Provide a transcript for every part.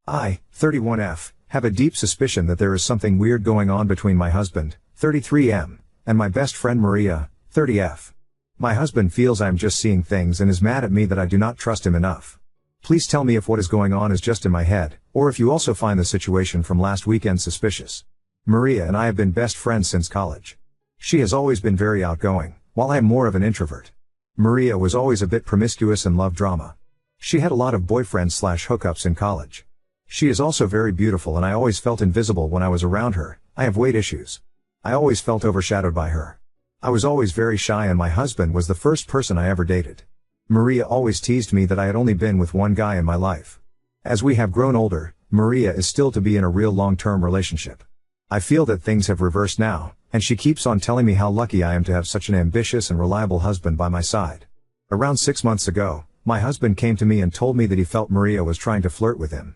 I, 31F, have a deep suspicion that there is something weird going on between my husband, 33M, and my best friend Maria, 30F. My husband feels I am just seeing things and is mad at me that I do not trust him enough. Please tell me if what is going on is just in my head, or if you also find the situation from last weekend suspicious. Maria and I have been best friends since college. She has always been very outgoing, while I am more of an introvert. Maria was always a bit promiscuous and loved drama. She had a lot of boyfriends/hookups in college. She is also very beautiful and I always felt invisible when I was around her. I have weight issues. I always felt overshadowed by her. I was always very shy and my husband was the first person I ever dated. Maria always teased me that I had only been with one guy in my life. As we have grown older, Maria is still to be in a real long-term relationship. I feel that things have reversed now, and she keeps on telling me how lucky I am to have such an ambitious and reliable husband by my side. Around 6 months ago, my husband came to me and told me that he felt Maria was trying to flirt with him.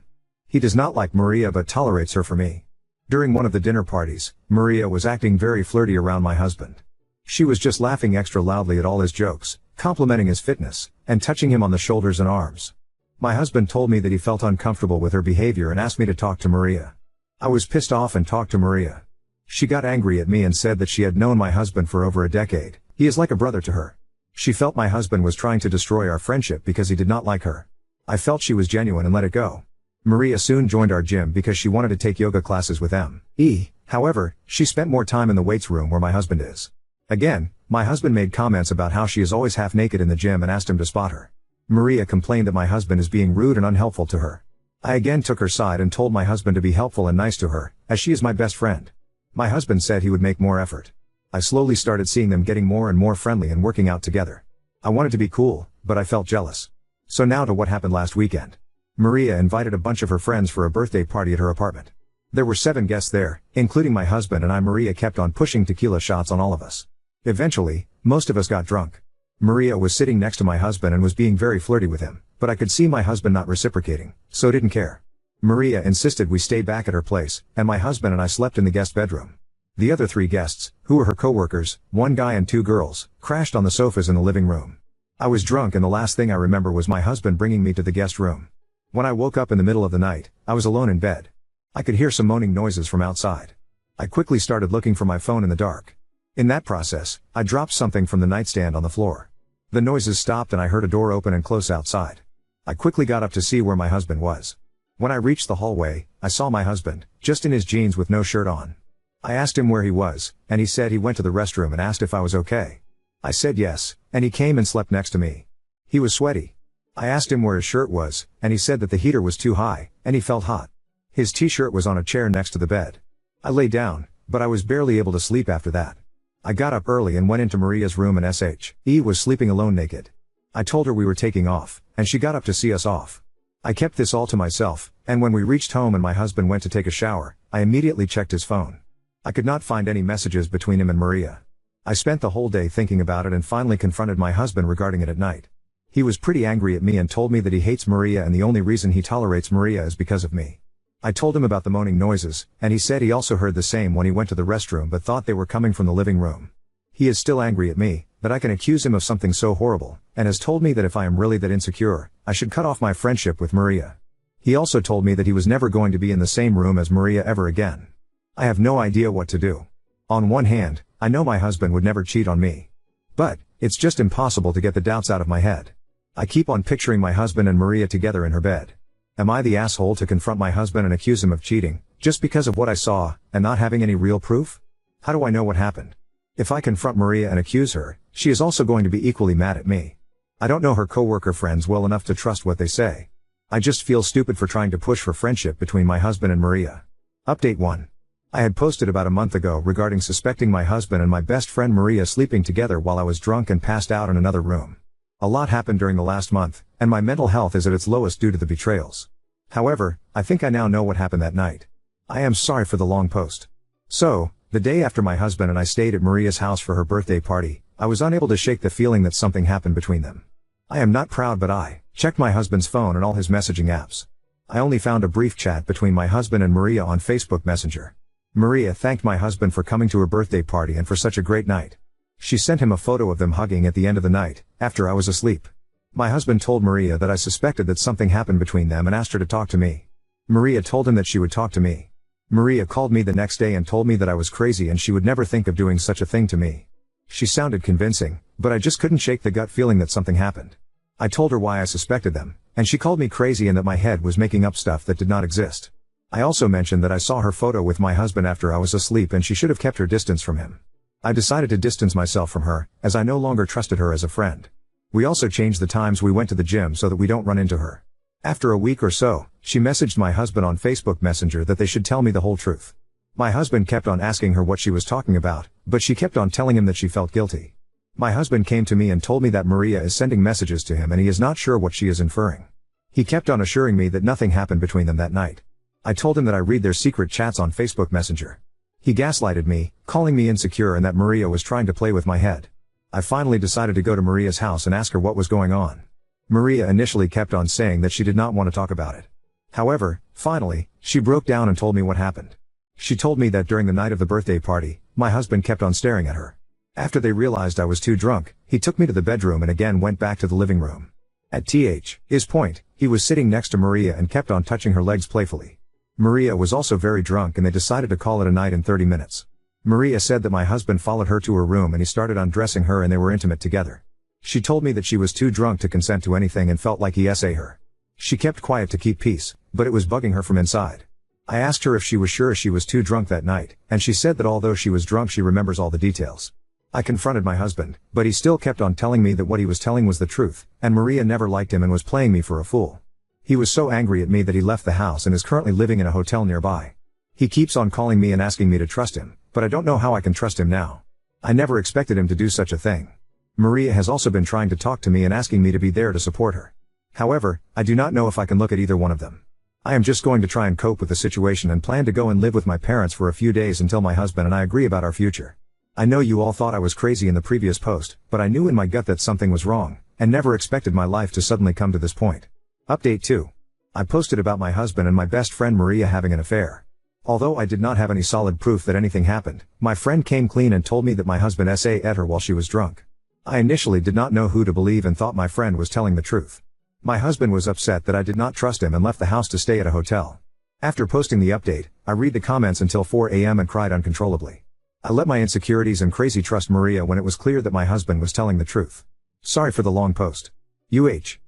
He does not like Maria but tolerates her for me. During one of the dinner parties, Maria was acting very flirty around my husband. She was just laughing extra loudly at all his jokes, complimenting his fitness, and touching him on the shoulders and arms. My husband told me that he felt uncomfortable with her behavior and asked me to talk to Maria. I was pissed off and talked to Maria. She got angry at me and said that she had known my husband for over a decade. He is like a brother to her. She felt my husband was trying to destroy our friendship because he did not like her. I felt she was genuine and let it go. Maria soon joined our gym because she wanted to take yoga classes with me. However, she spent more time in the weights room where my husband is. Again, my husband made comments about how she is always half naked in the gym and asked him to spot her. Maria complained that my husband is being rude and unhelpful to her. I again took her side and told my husband to be helpful and nice to her, as she is my best friend. My husband said he would make more effort. I slowly started seeing them getting more and more friendly and working out together. I wanted to be cool, but I felt jealous. So now to what happened last weekend. Maria invited a bunch of her friends for a birthday party at her apartment. There were 7 guests there, including my husband and I. Maria kept on pushing tequila shots on all of us. Eventually, most of us got drunk. Maria was sitting next to my husband and was being very flirty with him, but I could see my husband not reciprocating, so didn't care. Maria insisted we stay back at her place, and my husband and I slept in the guest bedroom. The other 3 guests, who were her co-workers, 1 guy and 2 girls, crashed on the sofas in the living room. I was drunk and the last thing I remember was my husband bringing me to the guest room. When I woke up in the middle of the night, I was alone in bed. I could hear some moaning noises from outside. I quickly started looking for my phone in the dark. In that process, I dropped something from the nightstand on the floor. The noises stopped and I heard a door open and close outside. I quickly got up to see where my husband was. When I reached the hallway, I saw my husband, just in his jeans with no shirt on. I asked him where he was, and he said he went to the restroom and asked if I was okay. I said yes, and he came and slept next to me. He was sweaty. I asked him where his shirt was, and he said that the heater was too high, and he felt hot. His t-shirt was on a chair next to the bed. I lay down, but I was barely able to sleep after that. I got up early and went into Maria's room and she was sleeping alone naked. I told her we were taking off, and she got up to see us off. I kept this all to myself, and when we reached home and my husband went to take a shower, I immediately checked his phone. I could not find any messages between him and Maria. I spent the whole day thinking about it and finally confronted my husband regarding it at night. He was pretty angry at me and told me that he hates Maria and the only reason he tolerates Maria is because of me. I told him about the moaning noises, and he said he also heard the same when he went to the restroom but thought they were coming from the living room. He is still angry at me, that I can accuse him of something so horrible, and has told me that if I am really that insecure, I should cut off my friendship with Maria. He also told me that he was never going to be in the same room as Maria ever again. I have no idea what to do. On one hand, I know my husband would never cheat on me. But, it's just impossible to get the doubts out of my head. I keep on picturing my husband and Maria together in her bed. Am I the asshole to confront my husband and accuse him of cheating, just because of what I saw, and not having any real proof? How do I know what happened? If I confront Maria and accuse her, she is also going to be equally mad at me. I don't know her co-worker friends well enough to trust what they say. I just feel stupid for trying to push for friendship between my husband and Maria. Update 1. I had posted about a month ago regarding suspecting my husband and my best friend Maria sleeping together while I was drunk and passed out in another room. A lot happened during the last month, and my mental health is at its lowest due to the betrayals. However, I think I now know what happened that night. I am sorry for the long post. So, the day after my husband and I stayed at Maria's house for her birthday party, I was unable to shake the feeling that something happened between them. I am not proud, but I checked my husband's phone and all his messaging apps. I only found a brief chat between my husband and Maria on Facebook Messenger. Maria thanked my husband for coming to her birthday party and for such a great night. She sent him a photo of them hugging at the end of the night, after I was asleep. My husband told Maria that I suspected that something happened between them and asked her to talk to me. Maria told him that she would talk to me. Maria called me the next day and told me that I was crazy and she would never think of doing such a thing to me. She sounded convincing, but I just couldn't shake the gut feeling that something happened. I told her why I suspected them, and she called me crazy and that my head was making up stuff that did not exist. I also mentioned that I saw her photo with my husband after I was asleep and she should have kept her distance from him. I decided to distance myself from her, as I no longer trusted her as a friend. We also changed the times we went to the gym so that we don't run into her. After a week or so, she messaged my husband on Facebook Messenger that they should tell me the whole truth. My husband kept on asking her what she was talking about, but she kept on telling him that she felt guilty. My husband came to me and told me that Maria is sending messages to him and he is not sure what she is inferring. He kept on assuring me that nothing happened between them that night. I told him that I read their secret chats on Facebook Messenger. He gaslighted me, calling me insecure and that Maria was trying to play with my head. I finally decided to go to Maria's house and ask her what was going on. Maria initially kept on saying that she did not want to talk about it. However, finally, she broke down and told me what happened. She told me that during the night of the birthday party, my husband kept on staring at her. After they realized I was too drunk, he took me to the bedroom and again went back to the living room. At his point, he was sitting next to Maria and kept on touching her legs playfully. Maria was also very drunk and they decided to call it a night in 30 minutes. Maria said that my husband followed her to her room and he started undressing her and they were intimate together. She told me that she was too drunk to consent to anything and felt like he SA her. She kept quiet to keep peace, but it was bugging her from inside. I asked her if she was sure she was too drunk that night, and she said that although she was drunk she remembers all the details. I confronted my husband, but he still kept on telling me that what he was telling was the truth, and Maria never liked him and was playing me for a fool. He was so angry at me that he left the house and is currently living in a hotel nearby. He keeps on calling me and asking me to trust him, but I don't know how I can trust him now. I never expected him to do such a thing. Maria has also been trying to talk to me and asking me to be there to support her. However, I do not know if I can look at either one of them. I am just going to try and cope with the situation and plan to go and live with my parents for a few days until my husband and I agree about our future. I know you all thought I was crazy in the previous post, but I knew in my gut that something was wrong, and never expected my life to suddenly come to this point. Update 2. I posted about my husband and my best friend Maria having an affair. Although I did not have any solid proof that anything happened, my friend came clean and told me that my husband ate her while she was drunk. I initially did not know who to believe and thought my friend was telling the truth. My husband was upset that I did not trust him and left the house to stay at a hotel. After posting the update, I read the comments until 4 a.m. and cried uncontrollably. I let my insecurities and crazy trust Maria when it was clear that my husband was telling the truth. Sorry for the long post.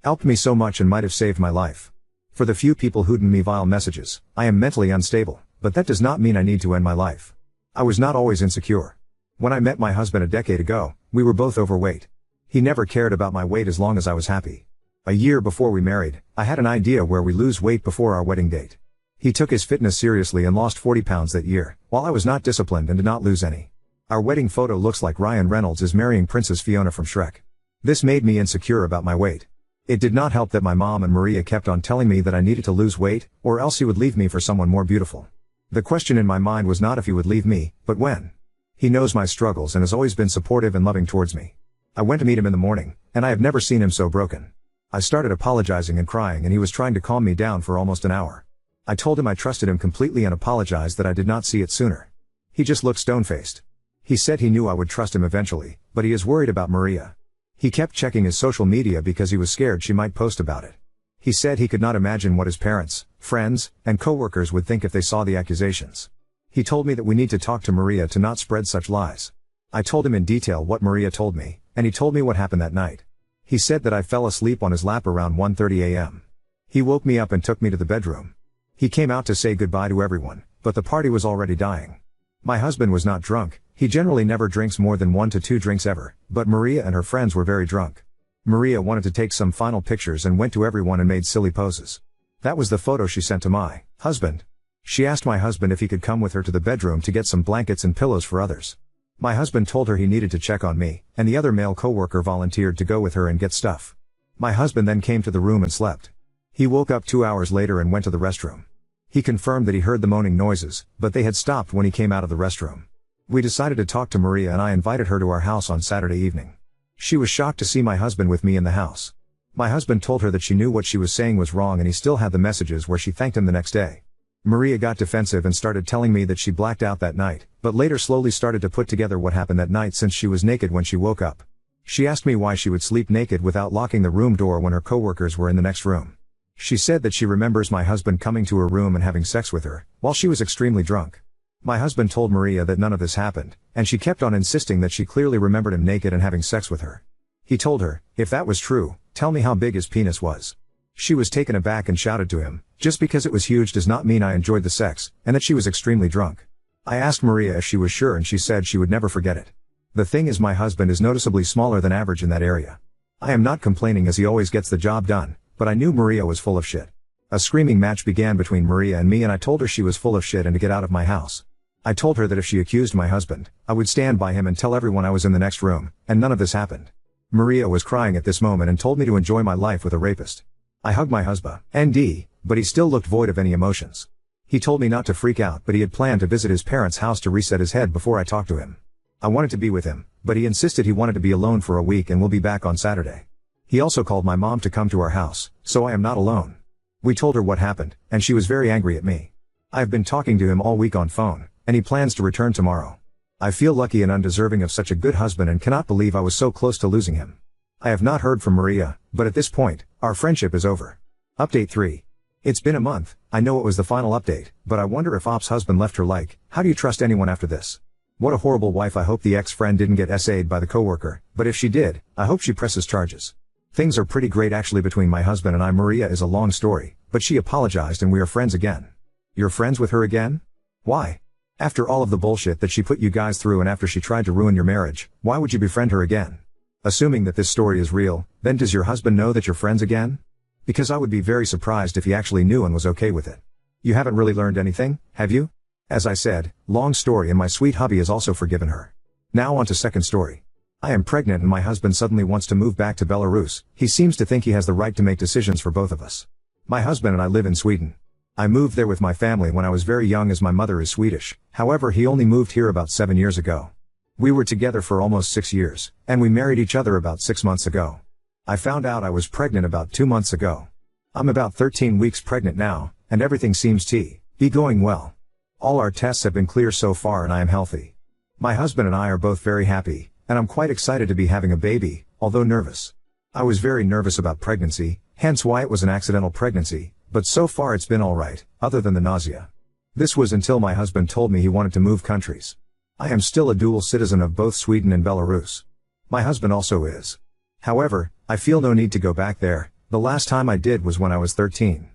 Helped me so much and might have saved my life. For the few people who'd me vile messages, I am mentally unstable, but that does not mean I need to end my life. I was not always insecure. When I met my husband a decade ago, we were both overweight. He never cared about my weight as long as I was happy. A year before we married, I had an idea where we lose weight before our wedding date. He took his fitness seriously and lost 40 pounds that year, while I was not disciplined and did not lose any. Our wedding photo looks like Ryan Reynolds is marrying Princess Fiona from Shrek. This made me insecure about my weight. It did not help that my mom and Maria kept on telling me that I needed to lose weight, or else he would leave me for someone more beautiful. The question in my mind was not if he would leave me, but when. He knows my struggles and has always been supportive and loving towards me. I went to meet him in the morning, and I have never seen him so broken. I started apologizing and crying and he was trying to calm me down for almost an hour. I told him I trusted him completely and apologized that I did not see it sooner. He just looked stone-faced. He said he knew I would trust him eventually, but he is worried about Maria. He kept checking his social media because he was scared she might post about it. He said he could not imagine what his parents, friends, and coworkers would think if they saw the accusations. He told me that we need to talk to Maria to not spread such lies. I told him in detail what Maria told me, and he told me what happened that night. He said that I fell asleep on his lap around 1:30 a.m. He woke me up and took me to the bedroom. He came out to say goodbye to everyone, but the party was already dying. My husband was not drunk, he generally never drinks more than 1 to 2 drinks ever, but Maria and her friends were very drunk. Maria wanted to take some final pictures and went to everyone and made silly poses. That was the photo she sent to my husband. She asked my husband if he could come with her to the bedroom to get some blankets and pillows for others. My husband told her he needed to check on me, and the other male coworker volunteered to go with her and get stuff. My husband then came to the room and slept. He woke up 2 hours later and went to the restroom. He confirmed that he heard the moaning noises, but they had stopped when he came out of the restroom. We decided to talk to Maria and I invited her to our house on Saturday evening. She was shocked to see my husband with me in the house. My husband told her that she knew what she was saying was wrong and he still had the messages where she thanked him the next day. Maria got defensive and started telling me that she blacked out that night, but later slowly started to put together what happened that night since she was naked when she woke up. She asked me why she would sleep naked without locking the room door when her coworkers were in the next room. She said that she remembers my husband coming to her room and having sex with her, while she was extremely drunk. My husband told Maria that none of this happened, and she kept on insisting that she clearly remembered him naked and having sex with her. He told her, if that was true, tell me how big his penis was. She was taken aback and shouted to him, just because it was huge does not mean I enjoyed the sex, and that she was extremely drunk. I asked Maria if she was sure and she said she would never forget it. The thing is, my husband is noticeably smaller than average in that area. I am not complaining as he always gets the job done, but I knew Maria was full of shit. A screaming match began between Maria and me, and I told her she was full of shit and to get out of my house. I told her that if she accused my husband, I would stand by him and tell everyone I was in the next room, and none of this happened. Maria was crying at this moment and told me to enjoy my life with a rapist. I hugged my husband, but he still looked void of any emotions. He told me not to freak out, but he had planned to visit his parents' house to reset his head before I talked to him. I wanted to be with him, but he insisted he wanted to be alone for a week and will be back on Saturday. He also called my mom to come to our house, so I am not alone. We told her what happened, and she was very angry at me. I have been talking to him all week on phone, and he plans to return tomorrow. I feel lucky and undeserving of such a good husband and cannot believe I was so close to losing him. I have not heard from Maria, but at this point, our friendship is over. Update 3. It's been a month. I know it was the final update, but I wonder if Op's husband left her like, how do you trust anyone after this? What a horrible wife. I hope the ex-friend didn't get SA'd by the coworker, but if she did, I hope she presses charges. Things are pretty great actually between my husband and I. Maria is a long story, but she apologized and we are friends again. You're friends with her again? Why? After all of the bullshit that she put you guys through and after she tried to ruin your marriage, why would you befriend her again? Assuming that this story is real, then does your husband know that you're friends again? Because I would be very surprised if he actually knew and was okay with it. You haven't really learned anything, have you? As I said, long story, and my sweet hubby has also forgiven her. Now on to second story. I am pregnant and my husband suddenly wants to move back to Belarus. He seems to think he has the right to make decisions for both of us. My husband and I live in Sweden. I moved there with my family when I was very young as my mother is Swedish. However, he only moved here about 7 years ago. We were together for almost 6 years, and we married each other about 6 months ago. I found out I was pregnant about 2 months ago. I'm about 13 weeks pregnant now, and everything seems to be going well. All our tests have been clear so far and I am healthy. My husband and I are both very happy, and I'm quite excited to be having a baby, although nervous. I was very nervous about pregnancy, hence why it was an accidental pregnancy, but so far it's been alright, other than the nausea. This was until my husband told me he wanted to move countries. I am still a dual citizen of both Sweden and Belarus. My husband also is. However, I feel no need to go back there. The last time I did was when I was 13.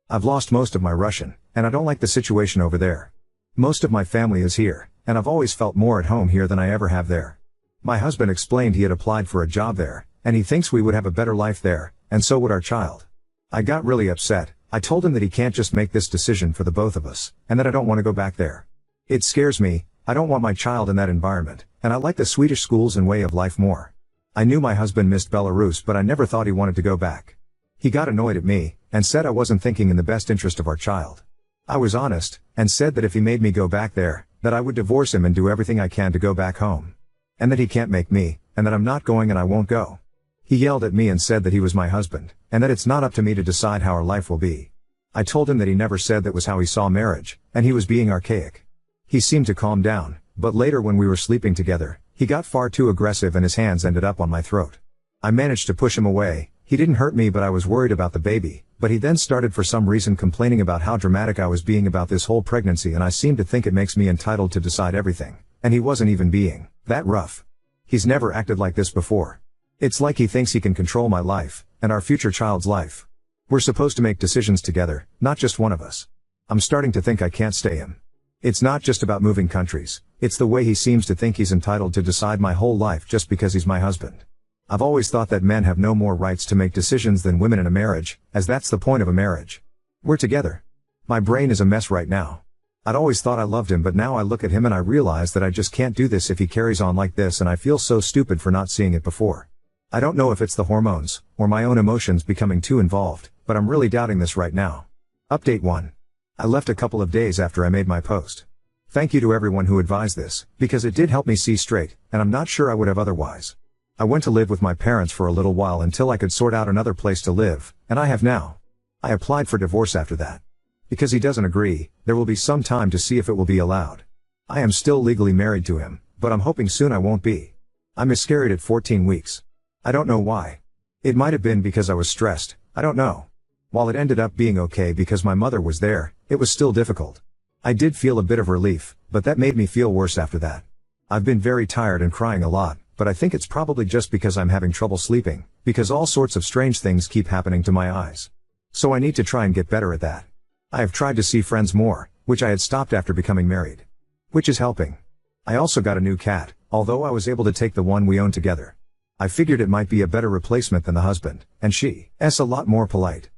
I've lost most of my Russian, and I don't like the situation over there. Most of my family is here, and I've always felt more at home here than I ever have there. My husband explained he had applied for a job there, and he thinks we would have a better life there, and so would our child. I got really upset. I told him that he can't just make this decision for the both of us, and that I don't want to go back there. It scares me. I don't want my child in that environment, and I like the Swedish schools and way of life more. I knew my husband missed Belarus, but I never thought he wanted to go back. He got annoyed at me, and said I wasn't thinking in the best interest of our child. I was honest, and said that if he made me go back there, that I would divorce him and do everything I can to go back home. And that he can't make me, and that I'm not going and I won't go. He yelled at me and said that he was my husband, and that it's not up to me to decide how our life will be. I told him that he never said that was how he saw marriage, and he was being archaic. He seemed to calm down, but later when we were sleeping together, he got far too aggressive and his hands ended up on my throat. I managed to push him away. He didn't hurt me, but I was worried about the baby, but he then started for some reason complaining about how dramatic I was being about this whole pregnancy, and I seem to think it makes me entitled to decide everything, and he wasn't even being that rough. He's never acted like this before. It's like he thinks he can control my life, and our future child's life. We're supposed to make decisions together, not just one of us. I'm starting to think I can't stay him. It's not just about moving countries, it's the way he seems to think he's entitled to decide my whole life just because he's my husband. I've always thought that men have no more rights to make decisions than women in a marriage, as that's the point of a marriage. We're together. My brain is a mess right now. I'd always thought I loved him, but now I look at him and I realize that I just can't do this if he carries on like this, and I feel so stupid for not seeing it before. I don't know if it's the hormones, or my own emotions becoming too involved, but I'm really doubting this right now. Update 1. I left a couple of days after I made my post. Thank you to everyone who advised this, because it did help me see straight, and I'm not sure I would have otherwise. I went to live with my parents for a little while until I could sort out another place to live, and I have now. I applied for divorce after that. Because he doesn't agree, there will be some time to see if it will be allowed. I am still legally married to him, but I'm hoping soon I won't be. I miscarried at 14 weeks. I don't know why. It might have been because I was stressed, I don't know. While it ended up being okay because my mother was there, it was still difficult. I did feel a bit of relief, but that made me feel worse after that. I've been very tired and crying a lot, but I think it's probably just because I'm having trouble sleeping, because all sorts of strange things keep happening to my eyes. So I need to try and get better at that. I have tried to see friends more, which I had stopped after becoming married. Which is helping. I also got a new cat, although I was able to take the one we own together. I figured it might be a better replacement than the husband, and she's a lot more polite.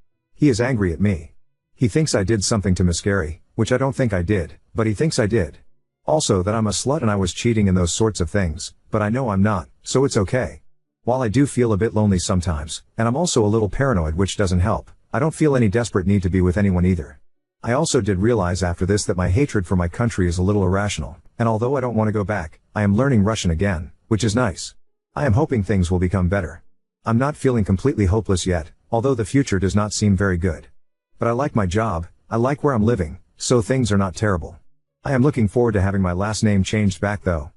He is angry at me. He thinks I did something to Miss Gary, which I don't think I did, but he thinks I did. Also that I'm a slut and I was cheating and those sorts of things, but I know I'm not, so it's okay. While I do feel a bit lonely sometimes, and I'm also a little paranoid which doesn't help, I don't feel any desperate need to be with anyone either. I also did realize after this that my hatred for my country is a little irrational, and although I don't want to go back, I am learning Russian again, which is nice. I am hoping things will become better. I'm not feeling completely hopeless yet, although the future does not seem very good. But I like my job, I like where I'm living, so things are not terrible. I am looking forward to having my last name changed back though.